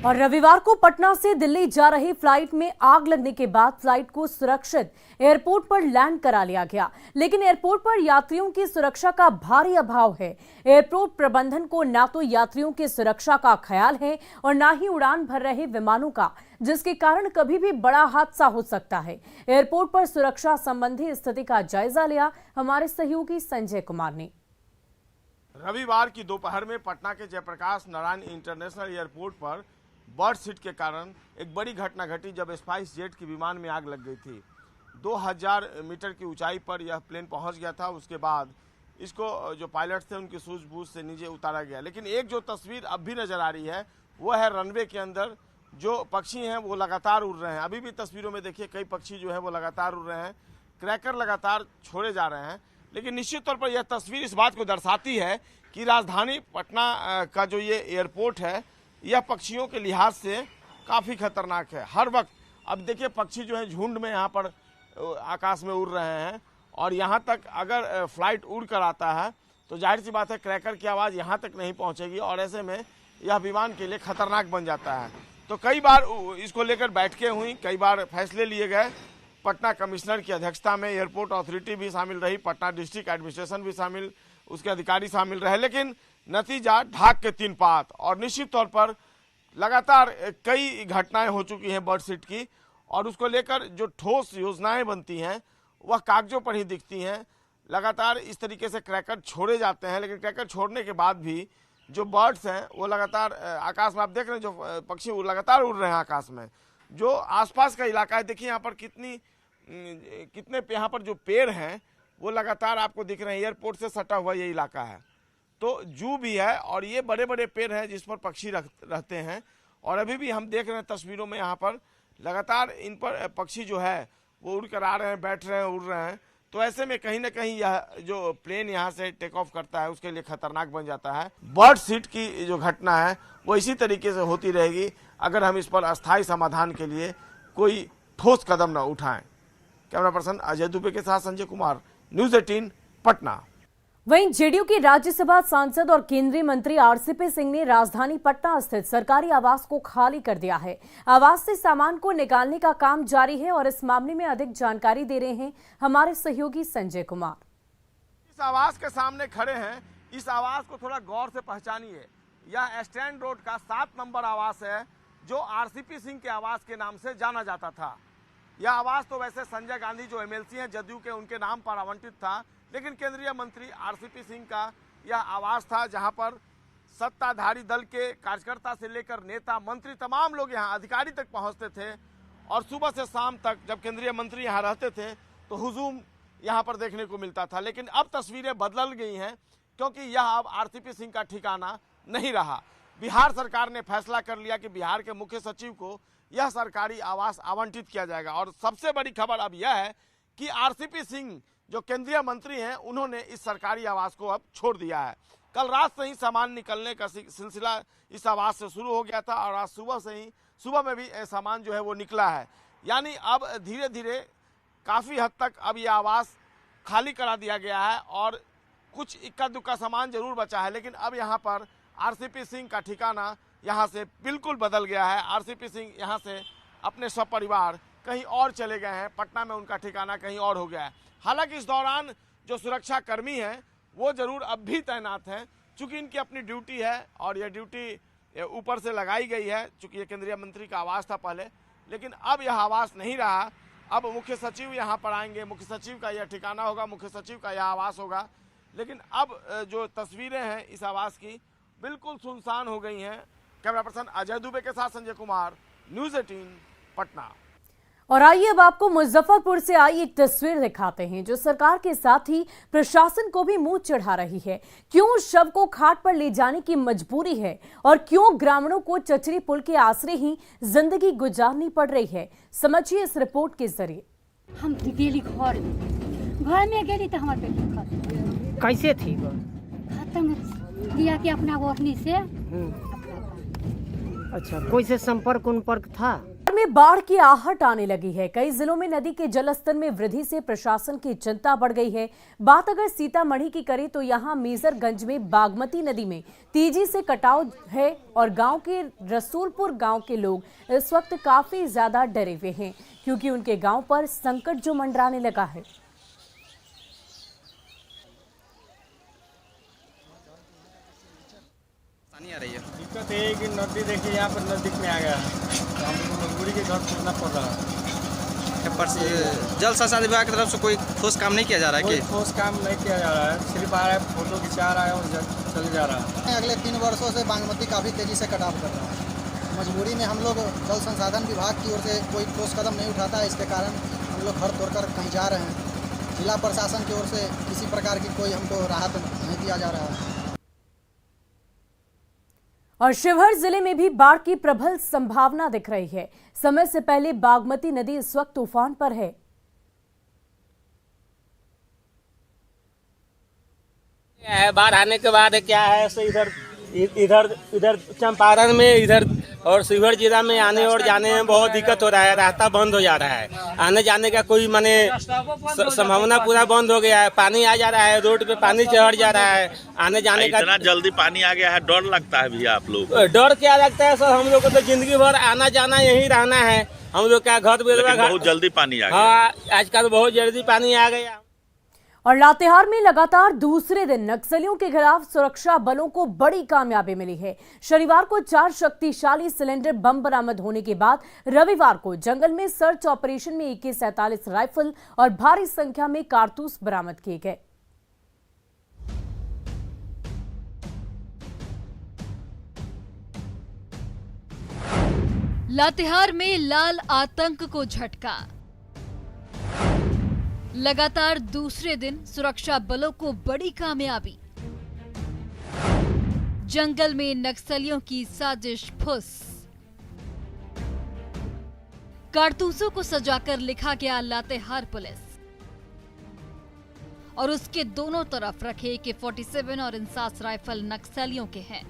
और रविवार को पटना से दिल्ली जा रही फ्लाइट में आग लगने के बाद फ्लाइट को सुरक्षित एयरपोर्ट पर लैंड करा लिया गया, लेकिन एयरपोर्ट पर यात्रियों की सुरक्षा का भारी अभाव है। एयरपोर्ट प्रबंधन को ना तो यात्रियों की सुरक्षा का ख्याल है और ना ही उड़ान भर रहे विमानों का, जिसके कारण कभी भी बड़ा हादसा हो सकता है। एयरपोर्ट पर सुरक्षा संबंधी स्थिति का जायजा लिया हमारे सहयोगी संजय कुमार ने। रविवार की दोपहर में पटना के जयप्रकाश नारायण इंटरनेशनल एयरपोर्ट पर बर्ड सीट के कारण एक बड़ी घटना घटी जब स्पाइस जेट की विमान में आग लग गई थी। 2000 मीटर की ऊंचाई पर यह प्लेन पहुंच गया था। उसके बाद इसको जो पायलट थे उनकी सूझबूझ से नीचे उतारा गया, लेकिन एक जो तस्वीर अब भी नजर आ रही है वो है रनवे के अंदर जो पक्षी हैं वो लगातार उड़ रहे हैं। अभी भी तस्वीरों में देखिए कई पक्षी जो है वो लगातार उड़ रहे हैं, क्रैकर लगातार छोड़े जा रहे हैं। लेकिन निश्चित तौर पर यह तस्वीर इस बात को दर्शाती है कि राजधानी पटना का जो ये एयरपोर्ट है यह पक्षियों के लिहाज से काफ़ी खतरनाक है। हर वक्त अब देखिए पक्षी जो है झुंड में यहाँ पर आकाश में उड़ रहे हैं और यहाँ तक अगर फ्लाइट उड़ कर आता है तो जाहिर सी बात है क्रैकर की आवाज़ यहाँ तक नहीं पहुँचेगी और ऐसे में यह विमान के लिए खतरनाक बन जाता है। तो कई बार इसको लेकर बैठकें हुई, कई बार फैसले लिए गए। पटना कमिश्नर की अध्यक्षता में एयरपोर्ट अथॉरिटी भी शामिल रही, पटना डिस्ट्रिक्ट एडमिनिस्ट्रेशन भी शामिल, उसके अधिकारी शामिल रहे, लेकिन नतीजा ढाक के तीन पात। और निश्चित तौर पर लगातार कई घटनाएं हो चुकी हैं बर्ड सीट की और उसको लेकर जो ठोस योजनाएं बनती हैं वह कागजों पर ही दिखती हैं। लगातार इस तरीके से क्रैकर छोड़े जाते हैं, लेकिन क्रैकर छोड़ने के बाद भी जो बर्ड्स हैं वो लगातार आकाश में, आप देख रहे हैं जो पक्षी वो लगातार उड़ रहे हैं आकाश में। जो आसपास का इलाका है देखिए यहाँ पर कितने यहाँ पर जो पेड़ हैं वो लगातार आपको दिख रहे हैं। एयरपोर्ट से सटा हुआ ये इलाका है, तो जू भी है और ये बड़े बड़े पेड़ हैं जिस पर पक्षी रहते हैं। और अभी भी हम देख रहे हैं तस्वीरों में यहाँ पर लगातार इन पर पक्षी जो है वो उड़ कर आ रहे हैं, बैठ रहे हैं, उड़ रहे हैं। तो ऐसे में कहीं ना कहीं यह जो प्लेन यहाँ से टेक ऑफ करता है उसके लिए खतरनाक बन जाता है। बर्ड सीट की जो घटना है वो इसी तरीके से होती रहेगी अगर हम इस पर अस्थायी समाधान के लिए कोई ठोस कदम न उठाएं। कैमरा पर्सन अजय दुबे के साथ संजय कुमार, न्यूज़ 18 पटना। वहीं जेडीयू के राज्यसभा सांसद और केंद्रीय मंत्री आरसीपी सिंह ने राजधानी पटना स्थित सरकारी आवास को खाली कर दिया है। आवास से सामान को निकालने का काम जारी है और इस मामले में अधिक जानकारी दे रहे हैं हमारे सहयोगी संजय कुमार। इस आवास के सामने खड़े हैं, इस आवास को थोड़ा गौर से पहचानिए। यह स्टैंड रोड का 7 नंबर आवास है जो आरसीपी सिंह के आवास के नाम से जाना जाता था। यह आवास तो वैसे संजय गांधी जो एमएलसी हैं जदयू के, उनके नाम पर आवंटित था, लेकिन केंद्रीय मंत्री आरसीपी सिंह का यह आवास था जहां पर सत्ताधारी दल के कार्यकर्ता से लेकर नेता, मंत्री, तमाम लोग यहां अधिकारी तक पहुंचते थे और सुबह से शाम तक जब केंद्रीय मंत्री यहां रहते थे तो हुजूम यहां पर देखने को मिलता था। लेकिन अब तस्वीरें बदल गई हैं क्योंकि यह अब आरसीपी सिंह का ठिकाना नहीं रहा। बिहार सरकार ने फैसला कर लिया कि बिहार के मुख्य सचिव को यह सरकारी आवास आवंटित किया जाएगा। और सबसे बड़ी खबर अब यह है कि आरसीपी सिंह जो केंद्रीय मंत्री हैं उन्होंने इस सरकारी आवास को अब छोड़ दिया है। कल रात से ही सामान निकलने का सिलसिला इस आवास से शुरू हो गया था और आज सुबह में भी सामान जो है वो निकला है। यानी अब धीरे धीरे काफ़ी हद तक अब ये आवास खाली करा दिया गया है और कुछ इक्का दुक्का सामान जरूर बचा है, लेकिन अब यहाँ पर आरसीपी सिंह का ठिकाना यहाँ से बिल्कुल बदल गया है। आरसीपी सिंह यहाँ से अपने सपरिवार कहीं और चले गए हैं, पटना में उनका ठिकाना कहीं और हो गया है। हालांकि इस दौरान जो सुरक्षा कर्मी हैं वो जरूर अब भी तैनात हैं, चूंकि इनकी अपनी ड्यूटी है और यह ड्यूटी ऊपर से लगाई गई है। चूंकि ये केंद्रीय मंत्री का आवास था पहले, लेकिन अब यह आवास नहीं रहा। अब मुख्य सचिव यहाँ पर आएंगे, मुख्य सचिव का यह ठिकाना होगा, मुख्य सचिव का यह आवास होगा। लेकिन अब जो तस्वीरें हैं इस आवास की बिल्कुल सुनसान हो गई हैं। कैमरा पर्सन अजय दुबे के साथ संजय कुमार, न्यूज़ 18 पटना। और आइए अब आपको मुजफ्फरपुर से आई एक तस्वीर दिखाते हैं जो सरकार के साथ ही प्रशासन को भी मुंह चढ़ा रही है। क्यों शव को घाट पर ले जाने की मजबूरी है और क्यों ग्रामीणों को चचरी पुल के आसरे ही जिंदगी गुजारनी पड़ रही है, समझिए इस रिपोर्ट के जरिए। हम गेली घर में गेली तो हमारे पेट कैसे थी वो? खत्म दिया कि अपना ओढ़नी से। अच्छा, कोई से संपर्क था? में बाढ़ की आहट आने लगी है। कई जिलों में नदी के जलस्तर में वृद्धि से प्रशासन की चिंता बढ़ गई है। बात अगर सीतामढ़ी की करें तो यहां मेजरगंज में बागमती नदी में तेजी से कटाव है और गांव के रसूलपुर गांव के लोग इस वक्त काफी ज्यादा डरे हुए हैं क्योंकि उनके गांव पर संकट जो मंडराने लगा है। पानी आ रही है। दिक्कत ये है कि नदी देखिए यहाँ पर नजदीक में आ गया है तो हम लोग को मजबूरी के घर छोड़ना पड़ रहा है। पर से जल संसाधन विभाग की तरफ से कोई ठोस काम नहीं किया जा रहा है कोई कि ठोस काम नहीं किया जा रहा है, सिर्फ आ रहा है फोटो खिंचा रहा है और चले जा रहा है। अगले 3 वर्षों से बागमती काफ़ी तेज़ी से कटाव कर रहा है। मजबूरी में हम लोग जल संसाधन विभाग की ओर से कोई ठोस कदम नहीं उठाता है, इसके कारण हम लोग घर तोड़कर कहीं जा रहे हैं। जिला प्रशासन की ओर से किसी प्रकार की कोई हमको राहत नहीं दिया जा रहा है। और शिवहर जिले में भी बाढ़ की प्रबल संभावना दिख रही है। समय से पहले बागमती नदी इस वक्त तूफान पर है। बाढ़ आने के बाद क्या है सो इधर चंपारण में इधर और शिवहर जिला में आने और जाने में बहुत दिक्कत हो रहा है। रास्ता बंद हो जा रहा है, आने जाने का कोई माने संभावना पूरा बंद हो गया है। पानी आ जा रहा है, रोड पे पानी चढ़ जा रहा है, आने जाने का इतना जल्दी पानी आ गया है, डर लगता है भैया आप लोग? डर क्या लगता है सर, हम लोग को तो जिंदगी भर आना जाना यही रहना है। हम लोग क्या घर बहुत जल्दी पानी आ गया। हाँ, आजकल बहुत जल्दी पानी आ गया। और लातेहार में लगातार दूसरे दिन नक्सलियों के खिलाफ सुरक्षा बलों को बड़ी कामयाबी मिली है। शनिवार को 4 शक्तिशाली सिलेंडर बम बरामद होने के बाद रविवार को जंगल में सर्च ऑपरेशन में AK-47 राइफल और भारी संख्या में कारतूस बरामद किए गए। लातेहार में लाल आतंक को झटका। लगातार दूसरे दिन सुरक्षा बलों को बड़ी कामयाबी। जंगल में नक्सलियों की साजिश फुस। कारतूसों को सजाकर लिखा गया लातेहार पुलिस और उसके दोनों तरफ रखे AK-47 और इंसास राइफल नक्सलियों के हैं,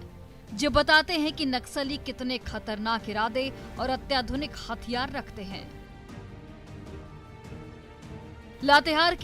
जो बताते हैं कि नक्सली कितने खतरनाक इरादे और अत्याधुनिक हथियार रखते हैं। लातेहार